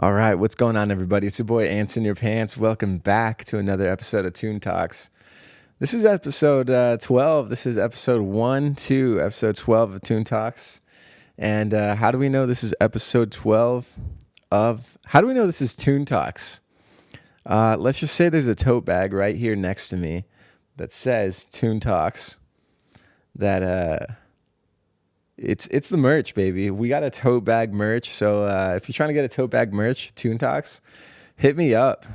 All right, what's going on, everybody? It's your boy Ants in Your Pants. Welcome back to another episode of Tune Talks. This is episode 12. This is episode episode 12 of Tune Talks. And how do we know this is episode 12 of, how do we know this is Tune Talks? Let's just say there's a tote bag right here next to me that says Tune Talks. It's the merch, baby. We got a tote bag merch. So if you're trying to get a tote bag merch, Tune Talks, hit me up.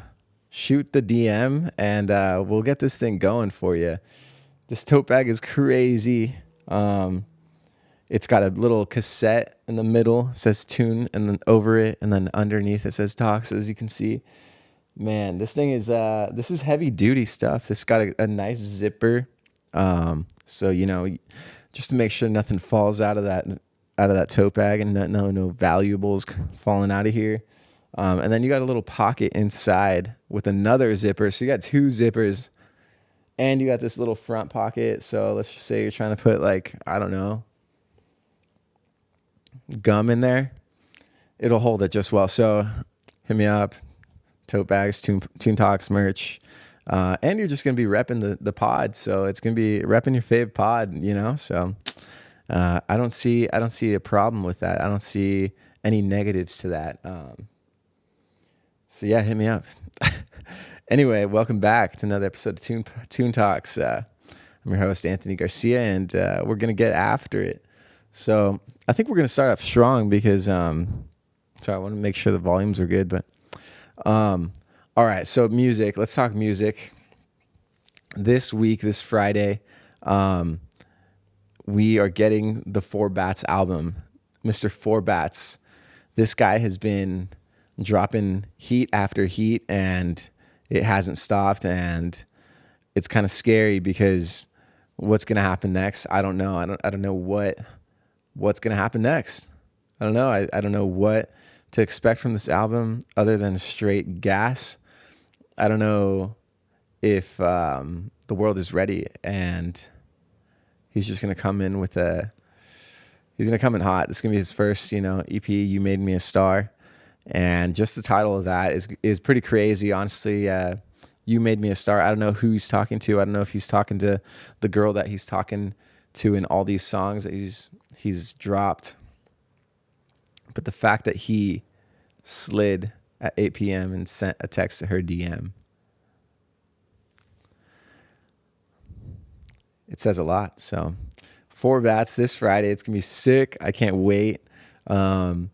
Shoot the DM, and we'll get this thing going for you. This tote bag is crazy. It's got a little cassette in the middle. It says Tune, and then over it, and then underneath it says Talks, as you can see. Man, this thing is this is heavy duty stuff. This got a nice zipper. So just to make sure nothing falls out of that tote bag and no valuables falling out of here. And then you got a little pocket inside with another zipper. So you got two zippers and you got this little front pocket. So let's just say you're trying to put gum in there. It'll hold it just well. So hit me up. Tote bags, Tune Talks merch. And you're just going to be repping the pod. So it's going to be repping your fave pod, So I don't see a problem with that. I don't see any negatives to that. So yeah, hit me up. Anyway, welcome back to another episode of Tune Talks. I'm your host, Anthony Garcia, and we're going to get after it. So I think we're going to start off strong because, I want to make sure the volumes are good, but all right, so music. Let's talk music. This week, this Friday, we are getting the Four Bats album. Mr. Four Bats. This guy has been dropping heat after heat, and it hasn't stopped, and it's kind of scary because what's going to happen next? I don't know. I don't know what's going to happen next. I don't know. I don't know what to expect from this album other than straight gas. I don't know if the world is ready, and he's just going to come in he's going to come in hot. This is going to be his first, EP, You Made Me a Star. And just the title of that is pretty crazy. Honestly, You Made Me a Star. I don't know who he's talking to. I don't know if he's talking to the girl that he's talking to in all these songs that he's dropped. But the fact that he slid at 8 p.m. and sent a text to her DM, it says a lot. So, Four Bats this Friday. It's going to be sick. I can't wait. I'm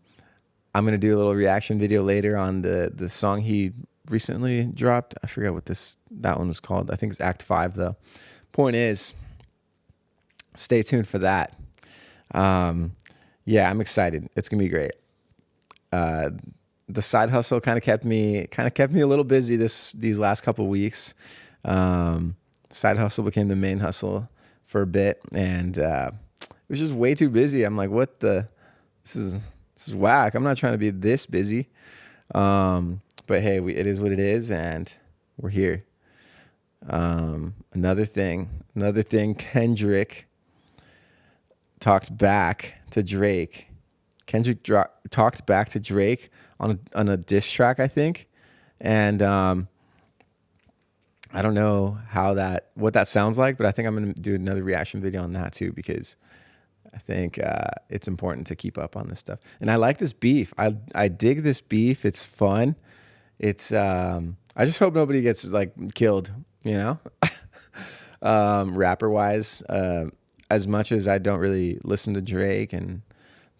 going to do a little reaction video later on the song he recently dropped. I forget what that one was called. I think it's Act 5, though. Point is, stay tuned for that. Yeah, I'm excited. It's going to be great. The side hustle kind of kept me a little busy these last couple weeks. Side hustle became the main hustle for a bit, and it was just way too busy. I'm like, this is whack. I'm not trying to be this busy. But hey, it is what it is, and we're here. Another thing, Kendrick talked back to Drake. Kendrick talked back to Drake on a diss track, I think. And I don't know what that sounds like, but I think I'm going to do another reaction video on that too, because I think it's important to keep up on this stuff. And I like this beef. I dig this beef. It's fun. It's I just hope nobody gets killed, rapper wise. As much as I don't really listen to Drake and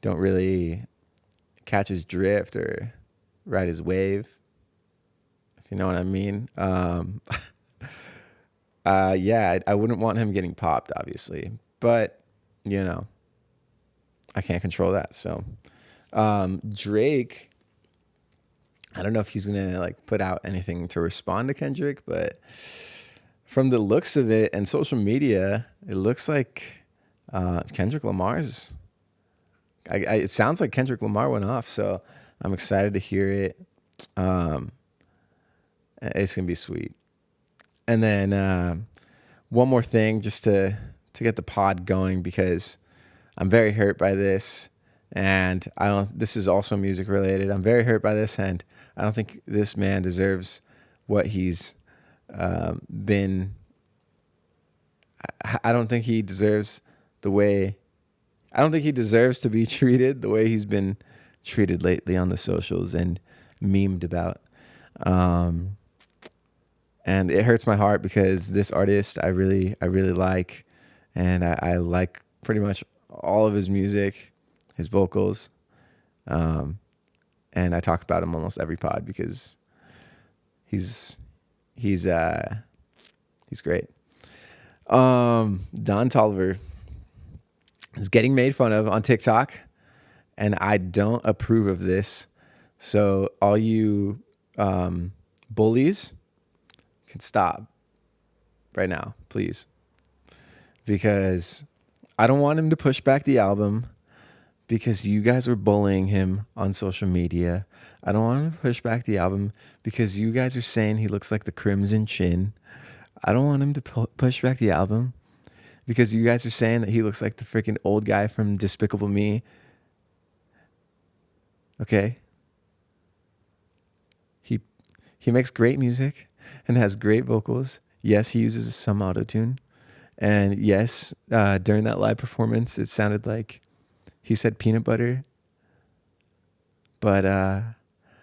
don't really catch his drift or ride his wave, if you know what I mean. Yeah, I wouldn't want him getting popped, obviously, but I can't control that. So, Drake, I don't know if he's gonna put out anything to respond to Kendrick, but from the looks of it and social media, it looks like Kendrick Lamar's. It sounds like Kendrick Lamar went off, so I'm excited to hear it. It's gonna be sweet. And then one more thing, just to get the pod going, because I'm very hurt by this. And I don't. This is also music related. I'm very hurt by this, and I don't think this man deserves what he's been. I don't think he deserves the way. I don't think he deserves to be treated the way he's been treated lately on the socials and memed about. Um, and it hurts my heart because this artist I really like, and I like pretty much all of his music, his vocals, um, and I talk about him almost every pod because he's he's uh, he's great. Don Tolliver is getting made fun of on TikTok, and I don't approve of this. So all you bullies can stop right now, please, because I don't want him to push back the album because you guys are bullying him on social media. I don't want him to push back the album because you guys are saying he looks like the Crimson Chin. I don't want him to push back the album because you guys are saying that he looks like the freaking old guy from Despicable Me. Okay? He makes great music and has great vocals. Yes, he uses some auto-tune. And yes, during that live performance, it sounded like he said peanut butter. But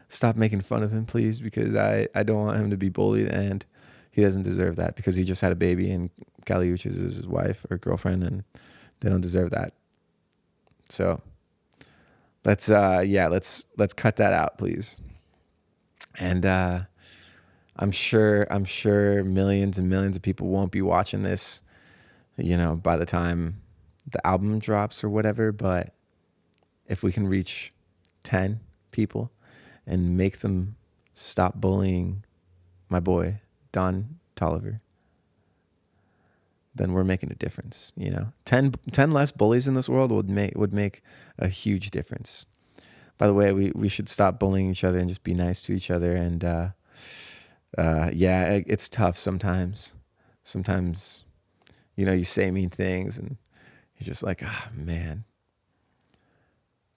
stop making fun of him, please, because I don't want him to be bullied, and he doesn't deserve that because he just had a baby and Kali Uchis is his wife or girlfriend, and they don't deserve that. So let's cut that out, please. And I'm sure millions and millions of people won't be watching this, by the time the album drops or whatever. But if we can reach 10 people and make them stop bullying my boy, Don Tolliver, then we're making a difference. 10 less bullies in this world would make a huge difference. By the way, we should stop bullying each other and just be nice to each other. And it's tough sometimes. Sometimes, you say mean things and you're just like, man.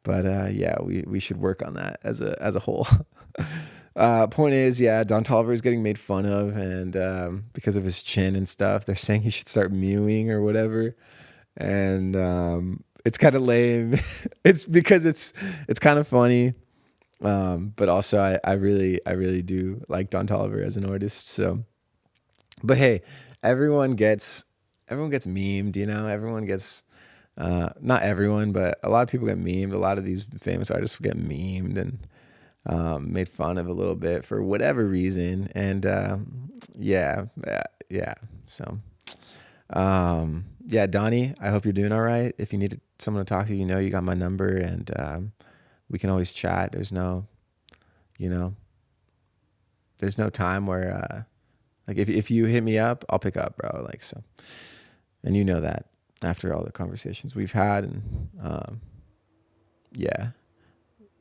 But we should work on that as a whole. Point is, Don Tolliver is getting made fun of, and because of his chin and stuff, they're saying he should start mewing or whatever. And it's kind of lame. It's because it's kind of funny, but also I really do like Don Tolliver as an artist. So, but hey, everyone gets memed. Everyone gets not everyone, but a lot of people get memed. A lot of these famous artists get memed and made fun of a little bit for whatever reason. And So. Donnie, I hope you're doing all right. If you need someone to talk to, you got my number, and we can always chat. There's no time where like if you hit me up, I'll pick up, bro. Like, so, and that after all the conversations we've had, and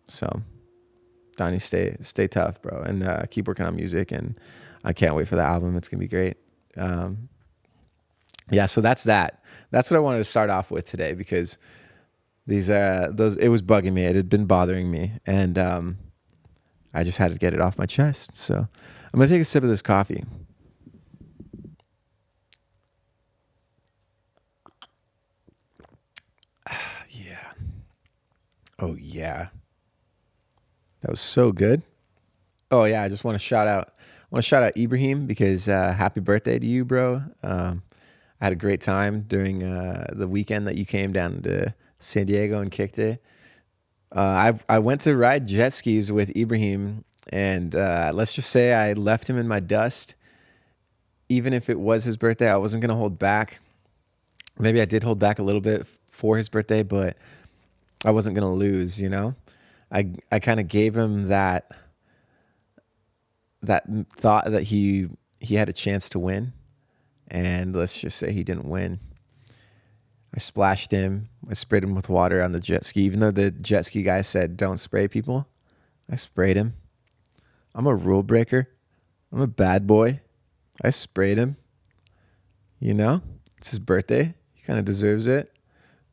so Donnie, stay tough, bro, and keep working on music, and I can't wait for the album. It's gonna be great. So that's that. That's what I wanted to start off with today, because it was bugging me. It had been bothering me, and I just had to get it off my chest. So I'm gonna take a sip of this coffee. Yeah. Oh yeah. That was so good. Oh yeah, I just want to shout out Ibrahim, because happy birthday to you, bro. I had a great time during the weekend that you came down to San Diego and kicked it. I went to ride jet skis with Ibrahim, and let's just say I left him in my dust. Even if it was his birthday, I wasn't going to hold back. Maybe I did hold back a little bit for his birthday, but I wasn't going to lose, I kind of gave him that thought that he had a chance to win. And let's just say he didn't win. I splashed him. I sprayed him with water on the jet ski. Even though the jet ski guy said don't spray people, I sprayed him. I'm a rule breaker. I'm a bad boy. I sprayed him. It's his birthday. He kind of deserves it.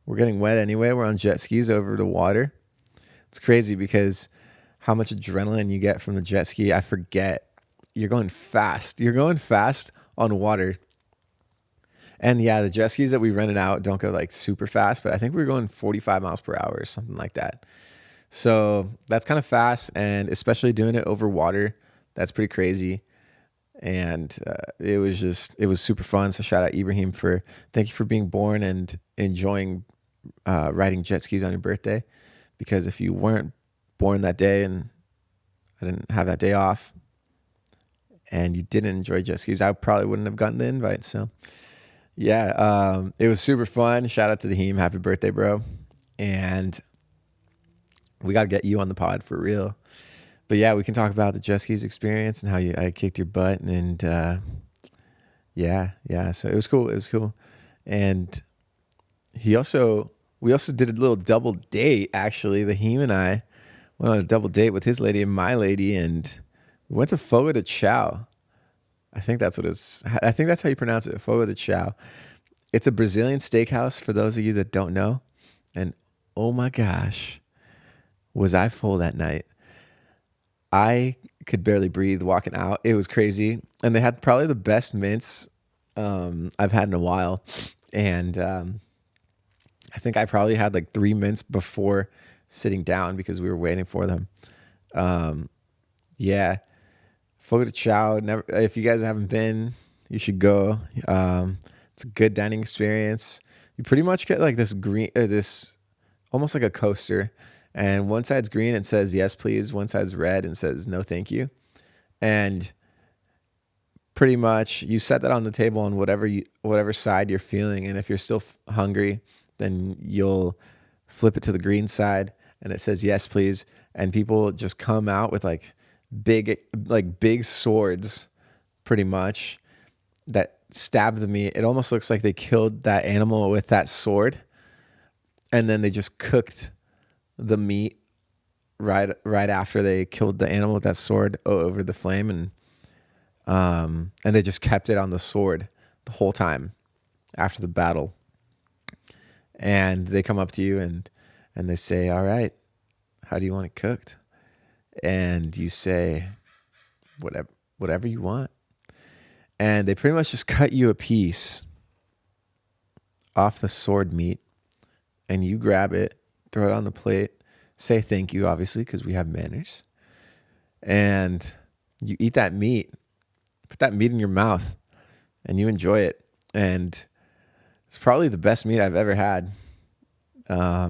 we're getting wet anyway. We're on jet skis over the water. It's crazy because how much adrenaline you get from the jet ski, I forget. You're going fast. You're going fast on water. And yeah, the jet skis that we rented out don't go like super fast, but I think we were going 45 miles per hour or something like that. So that's kind of fast, and especially doing it over water, that's pretty crazy. And it was super fun. So shout out Ibrahim thank you for being born and enjoying riding jet skis on your birthday. Because if you weren't born that day and I didn't have that day off and you didn't enjoy jet skis, I probably wouldn't have gotten the invite. So yeah, it was super fun. Shout out to the Heem. Happy birthday, bro. And we got to get you on the pod for real. But yeah, we can talk about the jet skis experience and how I kicked your butt. And yeah. So it was cool. And we also did a little double date, actually. The Heem and I went on a double date with his lady and my lady, and we went to Fogo de Chao. I think that's how you pronounce it, Fogo de Chao. It's a Brazilian steakhouse for those of you that don't know. And oh my gosh, was I full that night. I could barely breathe walking out. It was crazy. And they had probably the best mints I've had in a while. And I think I probably had like 3 mints before sitting down because we were waiting for them. Yeah. Fogo de Chao. If you guys haven't been, you should go. It's a good dining experience. You pretty much get like this green, this almost like a coaster. And one side's green and says, yes, please. One side's red and says, no, thank you. And pretty much you set that on the table on whatever side you're feeling. And if you're still hungry, then you'll flip it to the green side and it says, yes, please. And people just come out with like big swords pretty much that stab the meat. It almost looks like they killed that animal with that sword. And then they just cooked the meat right after they killed the animal with that sword over the flame, and they just kept it on the sword the whole time after the battle. And they come up to you and they say, all right, how do you want it cooked? And you say, whatever you want. And they pretty much just cut you a piece off the sword meat, and you grab it, throw it on the plate, say thank you, obviously, because we have manners. And you eat that meat, put that meat in your mouth, and you enjoy it. And it's probably the best meat I've ever had. Yeah,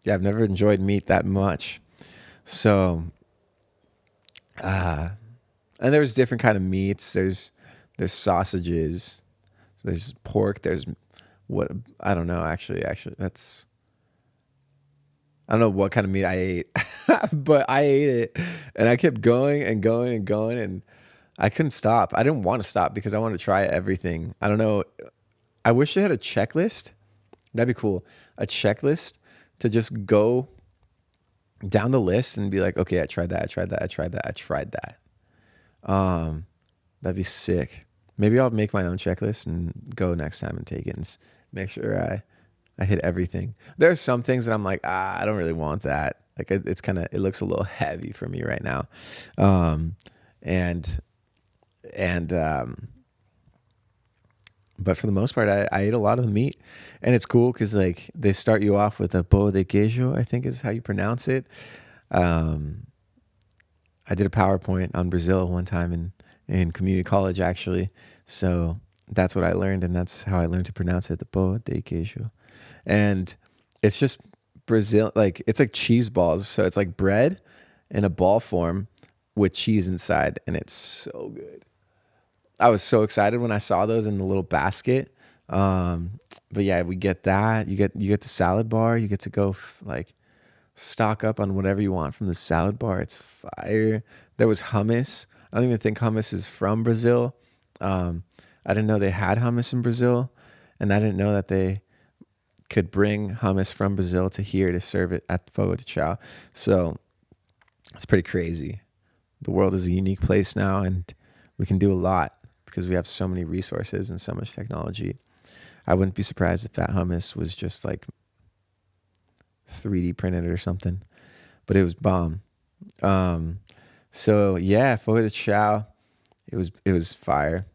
I've never enjoyed meat that much. So, and there's different kind of meats. There's sausages, there's pork, there's I don't know, actually, that's... I don't know what kind of meat I ate, but I ate it and I kept going and going and going, and I couldn't stop. I didn't want to stop because I wanted to try everything. I don't know. I wish they had a checklist. That'd be cool. A checklist to just go down the list and be like, okay, I tried that. That'd be sick. Maybe I'll make my own checklist and go next time and take it and make sure I hit everything. There are some things that I'm like, I don't really want that. Like it looks a little heavy for me right now. But for the most part, I ate a lot of the meat, and it's cool because like they start you off with a pão de queijo, I think is how you pronounce it. I did a PowerPoint on Brazil one time in community college, actually. So that's what I learned, and that's how I learned to pronounce it, the pão de queijo. And it's just Brazil, like it's like cheese balls. So it's like bread in a ball form with cheese inside, and it's so good. I was so excited when I saw those in the little basket. But yeah, we get that. You get the salad bar. You get to go like stock up on whatever you want from the salad bar. It's fire. There was hummus. I don't even think hummus is from Brazil. I didn't know they had hummus in Brazil, and I didn't know that they could bring hummus from Brazil to here to serve it at Fogo de Chao. So it's pretty crazy. The world is a unique place now, and we can do a lot because we have so many resources and so much technology. I wouldn't be surprised if that hummus was just like 3D printed or something, but it was bomb. Um, so yeah, for the chow, it was fire.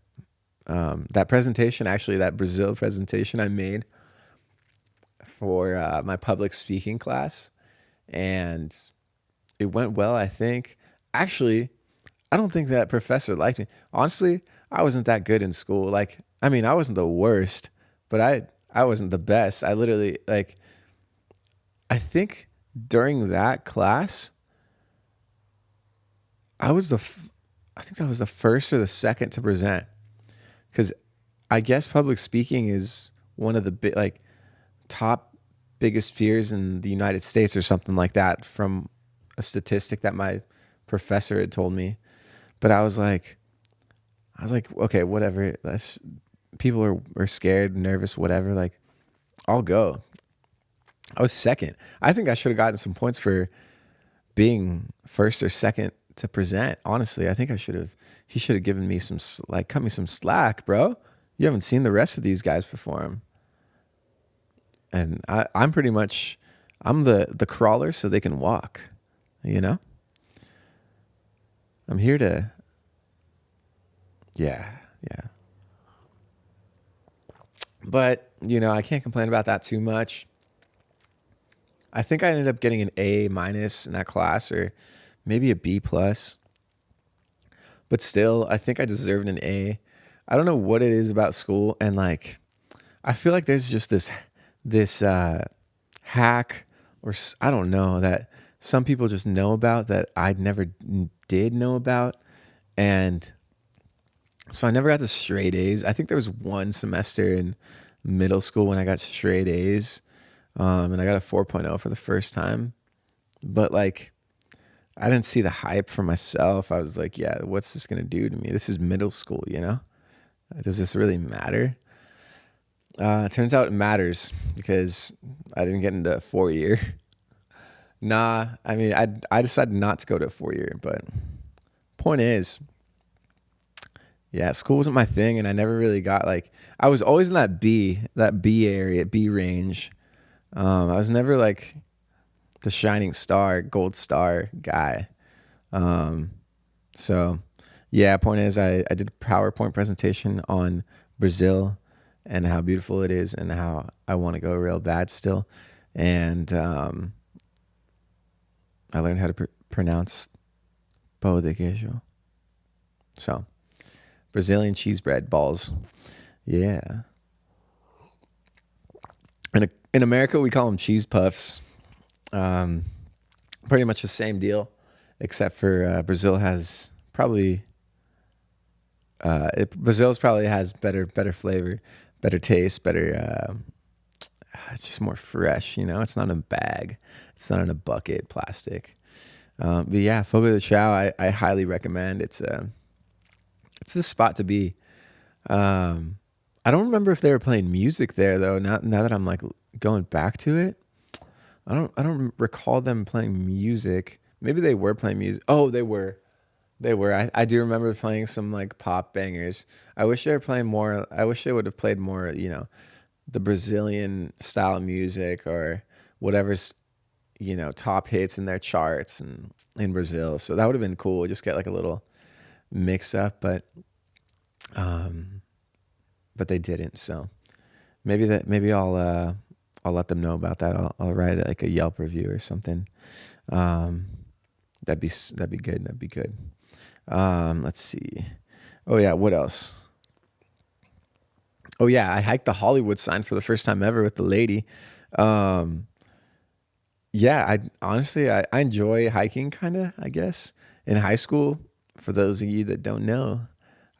That presentation, actually, that Brazil presentation I made for my public speaking class, and it went well, I think. Actually, I don't think that professor liked me. Honestly, I wasn't that good in school. Like, I mean, I wasn't the worst, but I wasn't the best. I literally like I think during that class, I was I think that was the first or the second to present, cuz I guess public speaking is one of the like top biggest fears in the United States or something like that from a statistic that my professor had told me. But I was like, okay, whatever. That's people are scared, nervous, whatever. Like, I'll go. I was second. I think I should have gotten some points for being first or second to present. Honestly, I think I should have. He should have given me some like cut me some slack, bro. You haven't seen the rest of these guys perform, and I'm pretty much I'm the crawler so they can walk. You know, I'm here to. Yeah, yeah. But I can't complain about that too much. I think I ended up getting an A minus in that class, or maybe a B plus. But still, I think I deserved an A. I don't know what it is about school, and like, I feel like there's just this hack, or I don't know, that some people just know about that I never did know about, and so I never got the straight A's. I think there was one semester in middle school when I got straight A's, and I got a 4.0 for the first time. But like, I didn't see the hype for myself. I was like, yeah, what's this gonna do to me? This is middle school, you know? Does this really matter? It turns out it matters because I didn't get into 4 year. Nah, I mean, I decided not to go to a 4 year, but point is, yeah, school wasn't my thing, and I never really got like I was always in that B area, B range. I was never like the shining star, gold star guy. Um, so yeah, point is, I did a PowerPoint presentation on Brazil and how beautiful it is and how I want to go real bad still, and I learned how to pronounce pão de queijo. So Brazilian cheese bread balls. Yeah. In America, we call them cheese puffs. Um, Pretty much the same deal, except for Brazil has probably Brazil's probably has better flavor, better taste, better. It's just more fresh, It's not in a bag, it's not in a bucket, plastic. But yeah, Fogo de Chao, I highly recommend. It's the spot to be. I don't remember if they were playing music there though. Now that I'm like going back to it, I don't recall them playing music. Maybe they were playing music. Oh, they were. They were. I do remember playing some like pop bangers. I wish they were playing more. I wish they would have played more, the Brazilian style music or whatever's, top hits in their charts and in Brazil. So that would have been cool. Just get like a little mix up, but they didn't. So maybe I'll let them know about that. I'll write like a Yelp review or something. That'd be good. That'd be good. Let's see. Oh yeah, what else? Oh yeah, I hiked the Hollywood sign for the first time ever with the lady. Um, yeah, I honestly I enjoy hiking kind of, I guess. In high school, for those of you that don't know,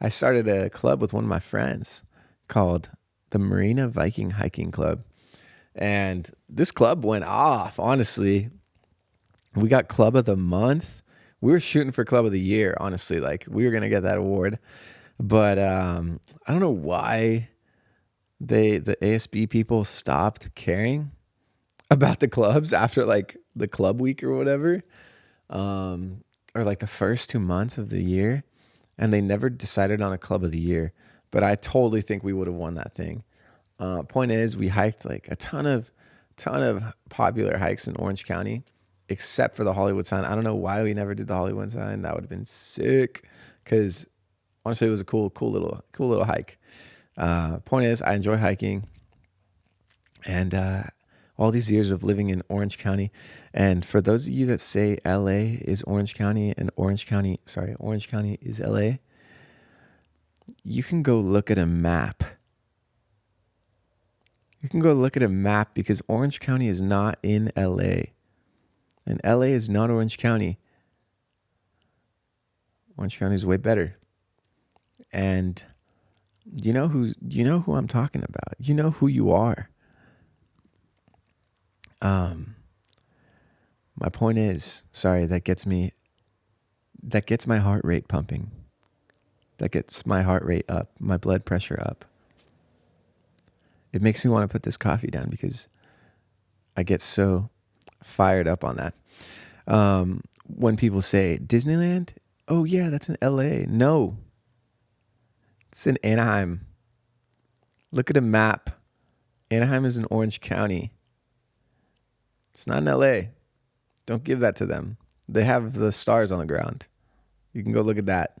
I started a club with one of my friends called the Marina Viking Hiking Club. And this club went off, honestly. We got club of the month. We were shooting for club of the year, honestly. Like, we were going to get that award. But I don't know why the ASB people stopped caring about the clubs after like the club week or whatever, or like the first 2 months of the year, and they never decided on a club of the year. But I totally think we would have won that thing. Point is, we hiked like a ton of popular hikes in Orange County, except for the Hollywood sign. I don't know why we never did the Hollywood sign. That would have been sick, because honestly, it was a cool little hike. Point is, I enjoy hiking, and all these years of living in Orange County, and for those of you that say LA is Orange County and Orange County is LA, you can go look at a map. You can go look at a map, because Orange County is not in LA, and LA is not Orange County. Orange County is way better. And you know who I'm talking about. You know who you are. My point is, sorry, that gets my heart rate pumping. That gets my heart rate up, my blood pressure up. It makes me want to put this coffee down, because I get so fired up on that. When people say Disneyland, oh yeah, that's in LA. No, it's in Anaheim. Look at a map. Anaheim is in Orange County. It's not in LA. Don't give that to them. They have the stars on the ground. You can go look at that.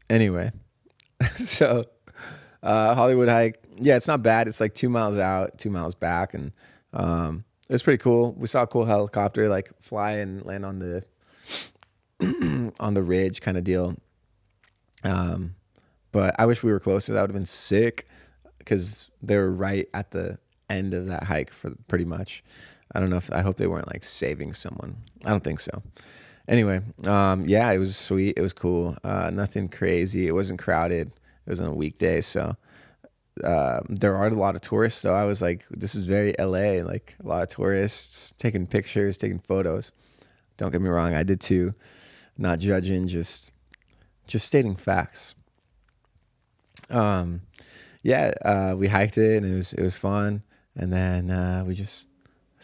Anyway, so Hollywood hike. Yeah, it's not bad. It's like 2 miles out, 2 miles back, and it was pretty cool. We saw a cool helicopter like fly and land on the on the ridge kind of deal. But I wish we were closer. That would have been sick, because they were right at the end of that hike for pretty much. I hope they weren't like saving someone. I don't think so. Anyway, yeah, it was sweet. It was cool. Nothing crazy. It wasn't crowded. It was on a weekday. So, there are a lot of tourists. So I was like, this is very LA, like a lot of tourists taking pictures, taking photos. Don't get me wrong. I did too. Not judging, just stating facts. Yeah, we hiked it, and it was fun. And then, I think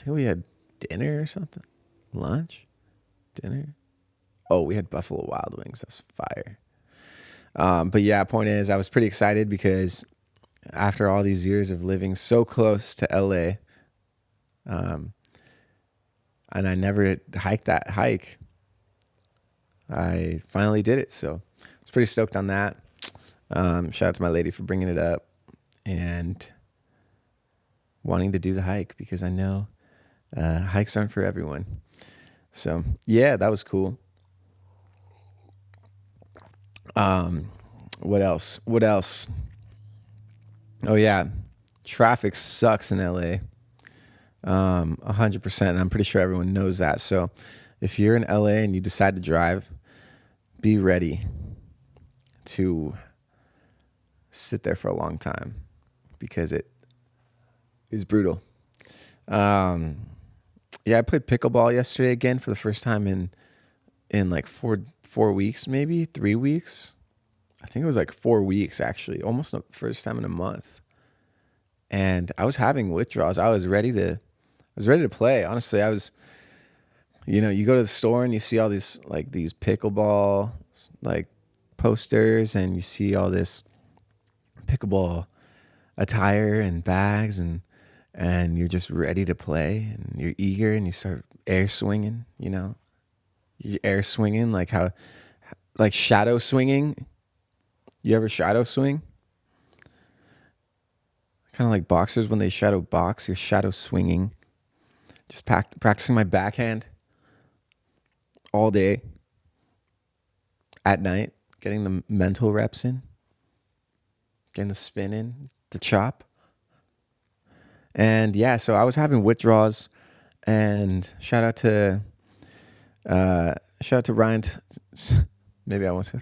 we had dinner or something, lunch, dinner. Oh, we had Buffalo Wild Wings. That's fire. But yeah, point is, I was pretty excited, because after all these years of living so close to LA, and I never hiked that hike, I finally did it. So I was pretty stoked on that. Shout out to my lady for bringing it up and wanting to do the hike, because I know hikes aren't for everyone. So yeah, that was cool. What else? Oh yeah, traffic sucks in LA. 100%. I'm pretty sure everyone knows that. So if you're in LA and you decide to drive, be ready to sit there for a long time, because it is brutal. Yeah, I played pickleball yesterday again for the first time in like 4 weeks, maybe 3 weeks. I think it was like 4 weeks, actually, almost the first time in a month. And I was having withdrawals. I was ready to play. Honestly, you go to the store and you see all these pickleball like posters, and you see all this pickleball attire and bags, and you're just ready to play, and you're eager, and you start air swinging, you air swinging, like shadow swinging. You ever shadow swing? Kind of like boxers when they shadow box, you're shadow swinging. Just practicing my backhand all day at night, getting the mental reps in, getting the spin in, the chop. And yeah, so I was having withdrawals, and shout out to Ryan. Maybe I won't say.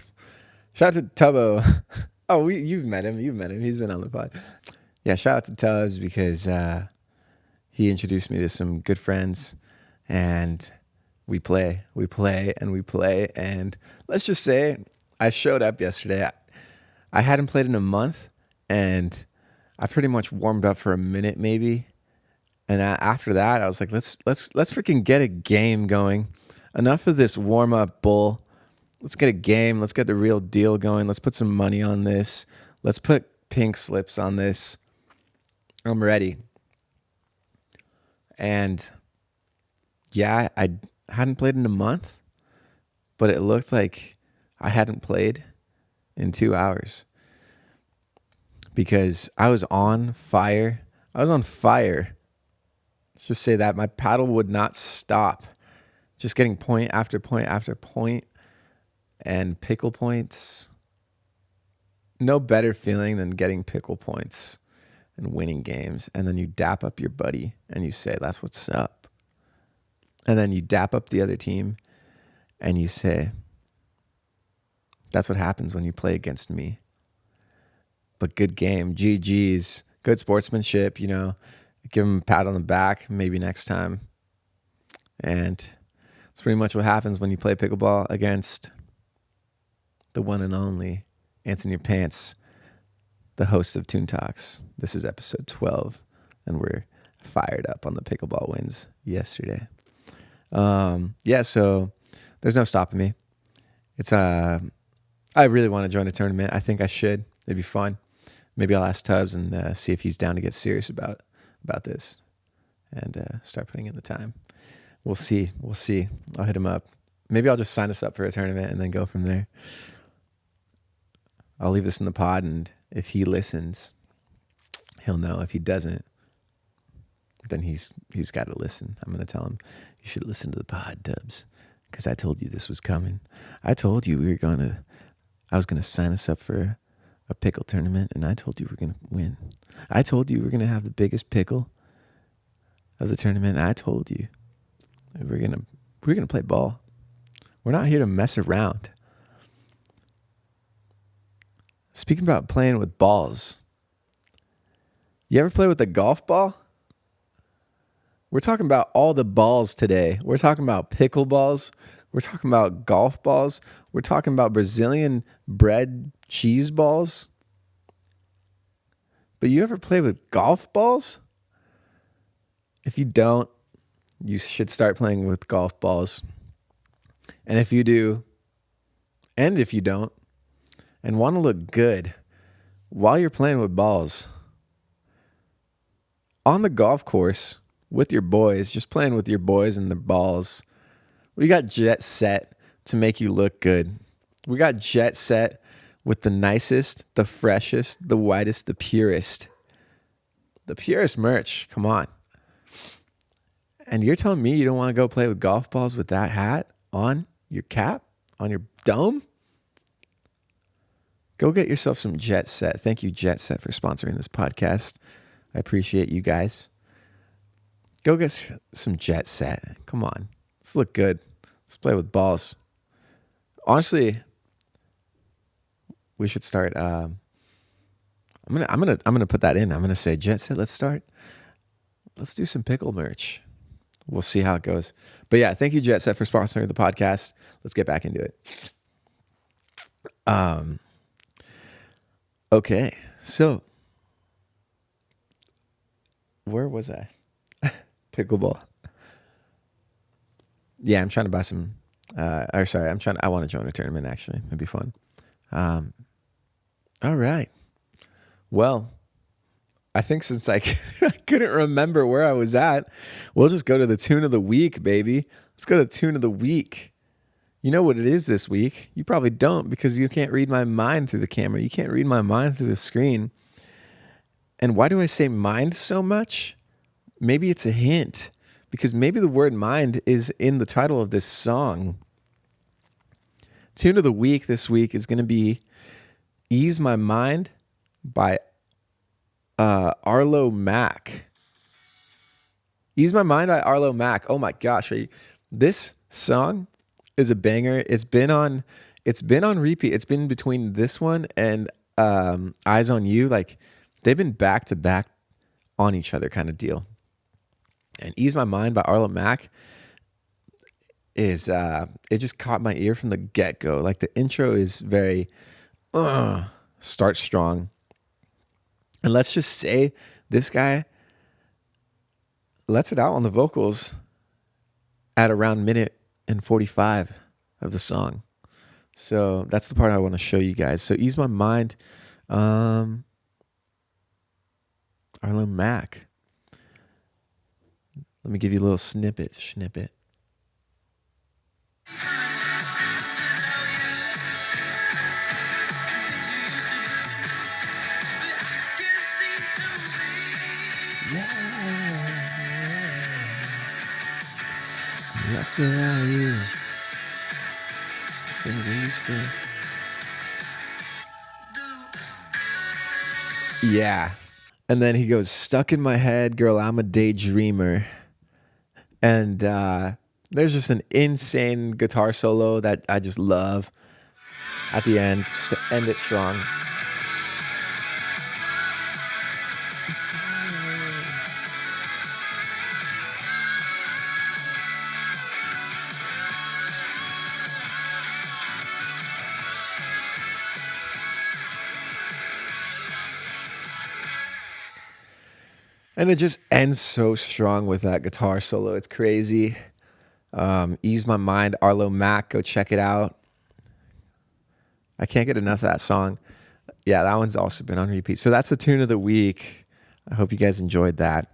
Shout out to Tubbo. Oh, you've met him. He's been on the pod. Yeah, shout out to Tubbs, because he introduced me to some good friends, and we play. And let's just say I showed up yesterday. I hadn't played in a month, and I pretty much warmed up for a minute maybe. And after that, I was like, let's freaking get a game going. Enough of this warm up bull. Let's get a game. Let's get the real deal going. Let's put some money on this. Let's put pink slips on this. I'm ready. And yeah, I hadn't played in a month, but it looked like I hadn't played in 2 hours because I was on fire. Let's just say that my paddle would not stop. Just getting point after point after point and pickle points. No better feeling than getting pickle points and winning games. And then you dap up your buddy and you say, that's what's up. And then you dap up the other team and you say, that's what happens when you play against me. But good game, GG's, good sportsmanship, you know, give him a pat on the back, maybe next time. And that's pretty much what happens when you play pickleball against the one and only Anthony Pants, the host of Toon Talks. This is episode 12, and we're fired up on the pickleball wins yesterday. So there's no stopping me. It's I really want to join a tournament. I think I should. It'd be fun. Maybe I'll ask Tubbs and see if he's down to get serious about this and start putting in the time. We'll see. I'll hit him up. Maybe I'll just sign us up for a tournament and then go from there. I'll leave this in the pod, and if he listens, he'll know. If he doesn't, then he's got to listen. I'm going to tell him, you should listen to the pod, Tubbs, because I told you this was coming. I told you I was going to sign us up for a pickle tournament, and I told you we're going to win. I told you we're going to have the biggest pickle of the tournament. I told you we're going to play ball. We're not here to mess around. Speaking about playing with balls, you ever play with a golf ball? We're talking about all the balls today. We're talking about pickle balls. We're talking about golf balls. We're talking about Brazilian bread cheese balls. But you ever play with golf balls? If you don't, you should start playing with golf balls. And if you do, and if you don't, and want to look good while you're playing with balls, on the golf course with your boys, just playing with your boys and the balls, we got Jet Set to make you look good. We got Jet Set with the nicest, the freshest, the whitest, the purest merch. Come on. And you're telling me you don't want to go play with golf balls with that hat on your cap, on your dome? Go get yourself some Jet Set. Thank you, Jet Set, for sponsoring this podcast. I appreciate you guys. Go get some Jet Set. Come on. Let's look good. Let's play with balls. Honestly, we should start. I'm gonna put that in. I'm gonna say, Jet Set, let's start. Let's do some pickle merch. We'll see how it goes. But yeah, thank you, Jet Set, for sponsoring the podcast. Let's get back into it. Okay, so where was I? Pickleball. Yeah, I'm trying to buy some. I want to join a tournament, actually. It'd be fun. All right. Well, I think since I couldn't remember where I was at, we'll just go to the tune of the week, baby. Let's go to the tune of the week. You know what it is this week. You probably don't, because you can't read my mind through the camera. You can't read my mind through the screen. And why do I say mind so much? Maybe it's a hint, because maybe the word mind is in the title of this song. Tune of the week this week is going to be Ease My Mind by Arlo Mack. Ease My Mind by Arlo Mack. Oh my gosh. This song is a banger. It's been on repeat. It's been between this one and Eyes on You. Like, they've been back to back on each other kind of deal. And Ease My Mind by Arlo Mack is it just caught my ear from the get-go. Like, the intro is very start strong. And let's just say this guy lets it out on the vocals at around minute and 45 of the song. So that's the part I want to show you guys. So Ease My Mind, Um, Arlo Mack. Let me give you a little snippet. Lost without you. Things I used to. Yeah. And then he goes, stuck in my head, girl, I'm a daydreamer. And there's just an insane guitar solo that I just love at the end, just to end it strong. And it just ends so strong with that guitar solo. It's crazy. Ease My Mind, Arlo Mack. Go check it out. I can't get enough of that song. Yeah, that one's also been on repeat. So that's the tune of the week. I hope you guys enjoyed that.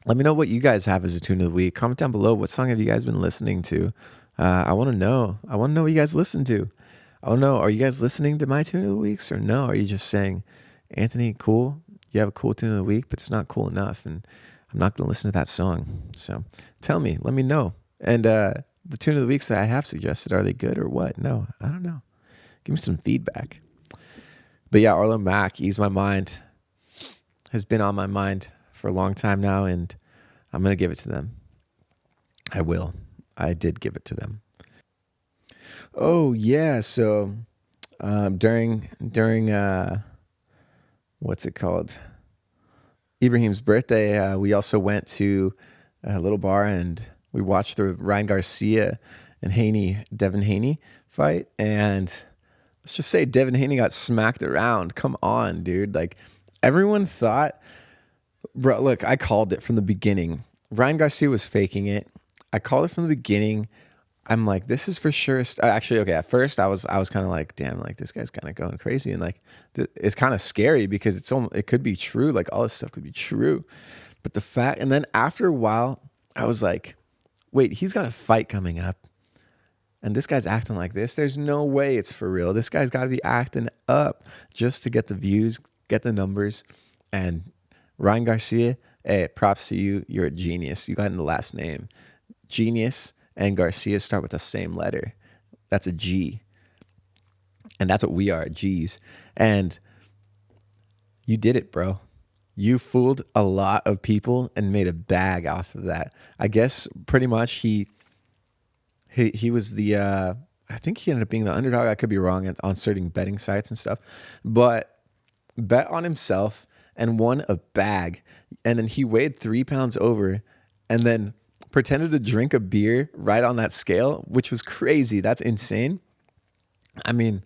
Let me know what you guys have as a tune of the week. Comment down below. What song have you guys been listening to? I want to know. I want to know what you guys listen to. I want to know, are you guys listening to my tune of the weeks or no? Are you just saying, Anthony, cool. You have a cool tune of the week, but it's not cool enough. And I'm not going to listen to that song. So tell me, let me know. And the tune of the weeks that I have suggested, are they good or what? No, I don't know. Give me some feedback. But yeah, Arlo Mack, Ease My Mind, has been on my mind for a long time now, and I'm going to give it to them. I will. I did give it to them. Oh, yeah. So during what's it called? Ibrahim's birthday, we also went to a little bar and we watched the Ryan Garcia and Devin Haney fight. And let's just say Devin Haney got smacked around. Come on, dude. Like, everyone thought, bro, look, I called it from the beginning. Ryan Garcia was faking it. I called it from the beginning. I'm like, this is for sure. Actually, okay. At first, I was kind of like, damn, like this guy's kind of going crazy, and like, it's kind of scary because it could be true. Like all this stuff could be true, but and then after a while, I was like, wait, he's got a fight coming up, and this guy's acting like this. There's no way it's for real. This guy's got to be acting up just to get the views, get the numbers, and Ryan Garcia, hey, props to you. You're a genius. You got in the last name, genius. And Garcia start with the same letter. That's a G. And that's what we are, G's. And you did it, bro. You fooled a lot of people and made a bag off of that. I guess pretty much he was the, I think he ended up being the underdog. I could be wrong on certain betting sites and stuff. But bet on himself and won a bag. And then he weighed 3 pounds over and then pretended to drink a beer right on that scale, which was crazy. That's insane. I mean,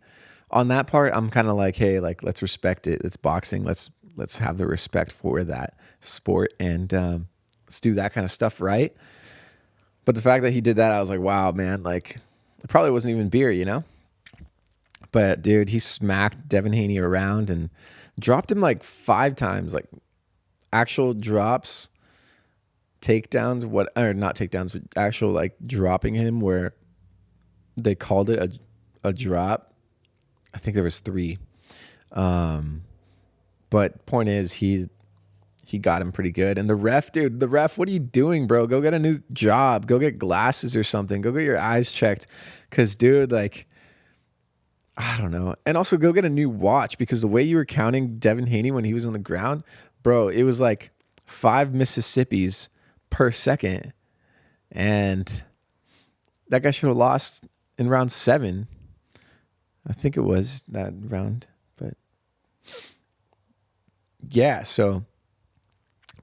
on that part, I'm kind of like, hey, like, let's respect it. It's boxing. Let's have the respect for that sport and let's do that kind of stuff right. But the fact that he did that, I was like, wow, man, like it probably wasn't even beer, you know? But dude, he smacked Devin Haney around and dropped him like 5 times, like actual drops. Takedowns, not takedowns, but actual like dropping him where they called it a drop. I think there was 3. But point is he got him pretty good. And the ref, what are you doing, bro? Go get a new job. Go get glasses or something. Go get your eyes checked. Cause dude, like, I don't know. And also go get a new watch because the way you were counting Devin Haney when he was on the ground, bro, it was like 5 Mississippis per second, and that guy should have lost in round 7. I think it was that round, but yeah. So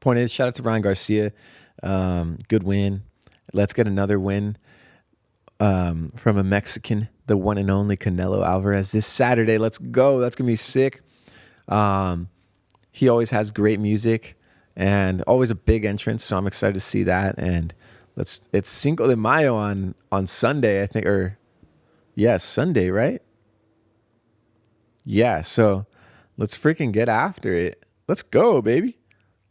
point is, shout out to Ryan Garcia. Good win. Let's get another win from a Mexican, the one and only Canelo Alvarez this Saturday. Let's go. That's gonna be sick. He always has great music and always a big entrance, so I'm excited to see that. And it's Cinco de Mayo on Sunday, I think, or Sunday, right? Yeah, so Let's freaking get after it. Let's go, baby.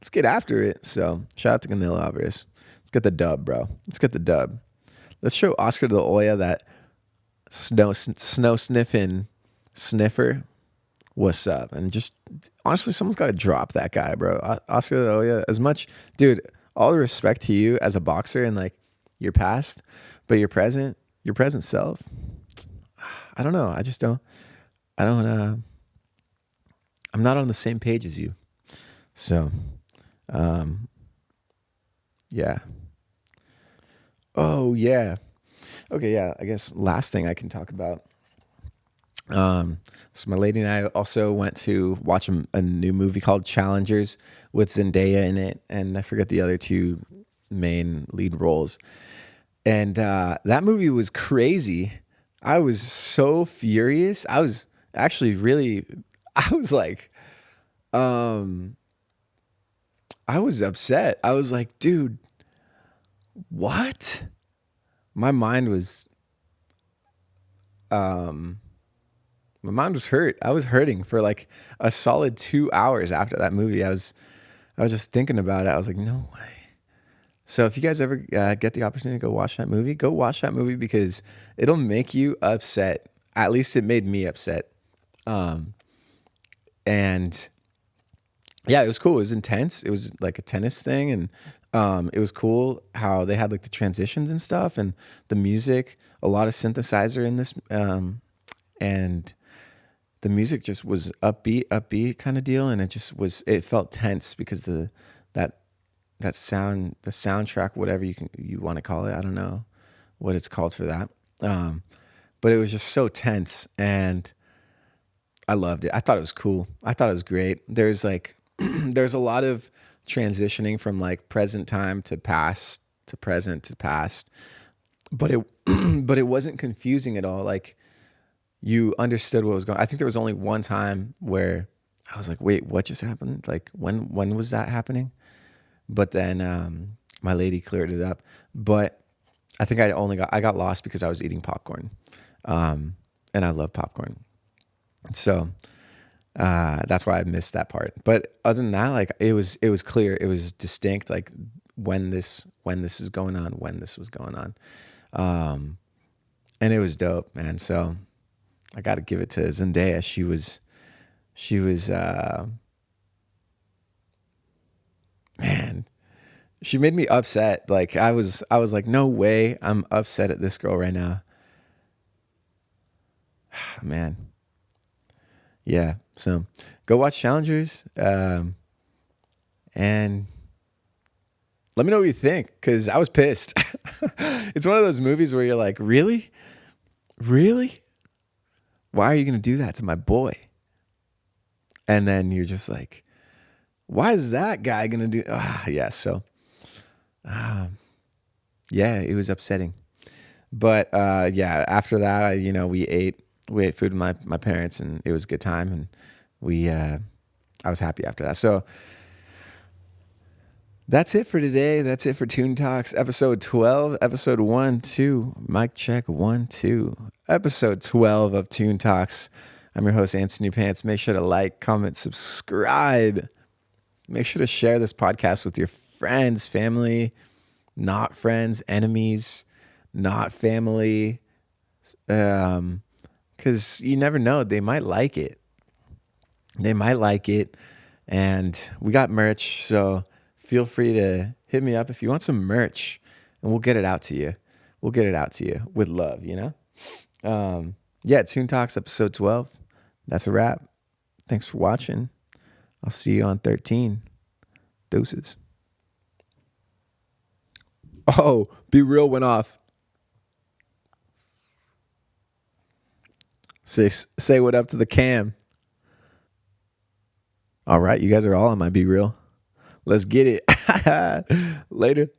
Let's get after it. So shout out to Canelo Alvarez. Let's get the dub, bro. Let's get the dub. Let's show Oscar de la Hoya that snow sniffing sniffer. What's up? And just honestly, someone's got to drop that guy, bro. Oscar de la Hoya, as much, dude. All the respect to you as a boxer and like your past, but your present self. I don't know. I just don't. I don't. I'm not on the same page as you. So, yeah. Oh yeah. Okay, yeah. I guess last thing I can talk about. So my lady and I also went to watch a new movie called Challengers with Zendaya in it, and I forget the other two main lead roles. And that movie was crazy. I was so furious. I was actually really. I was like, I was upset. I was like, dude, what? My mind was my mind was hurt. I was hurting for like a solid 2 hours after that movie. I was just thinking about it. I was like, no way. So if you guys ever get the opportunity to go watch that movie because it'll make you upset. At least it made me upset. And yeah, it was cool. It was intense. It was like a tennis thing, and it was cool how they had like the transitions and stuff, and the music. A lot of synthesizer in this, and the music just was upbeat kind of deal, and it just was. It felt tense because that that sound, the soundtrack, whatever you want to call it. I don't know what it's called for that, but it was just so tense, and I loved it. I thought it was cool. I thought it was great. There's like there's a lot of transitioning from like present time to past to present to past, but it but it wasn't confusing at all. Like you understood what was going. I think there was only one time where I was like, "Wait, what just happened? Like when was that happening?" But then my lady cleared it up. But I think I got lost because I was eating popcorn, and I love popcorn. So that's why I missed that part. But other than that, like it was clear, it was distinct, like when this is going on, when this was going on, and it was dope, man. So I got to give it to Zendaya. She was man. She made me upset. Like I was like, no way, I'm upset at this girl right now, man. Yeah. So go watch Challengers, and let me know what you think, because I was pissed. It's one of those movies where you're like, really? Really? Why are you going to do that to my boy? And then you're just like, why is that guy going to do? Yeah. So, yeah, it was upsetting. But yeah, after that, we ate food with my parents, and it was a good time. And I was happy after that. So that's it for today. That's it for Toon Talks, episode 12, episode 1, 2. Mic check, 1, 2. Episode 12 of Toon Talks. I'm your host, Anthony Pants. Make sure to like, comment, subscribe. Make sure to share this podcast with your friends, family, not friends, enemies, not family. Because you never know. They might like it. They might like it. And we got merch, so feel free to hit me up if you want some merch, and we'll get it out to you. We'll get it out to you with love, Yeah, Toon Talks episode 12. That's a wrap. Thanks for watching. I'll see you on 13. Deuces. Oh, Be Real went off. Say what up to the cam. All right, you guys are all on my Be Real. Let's get it. Later.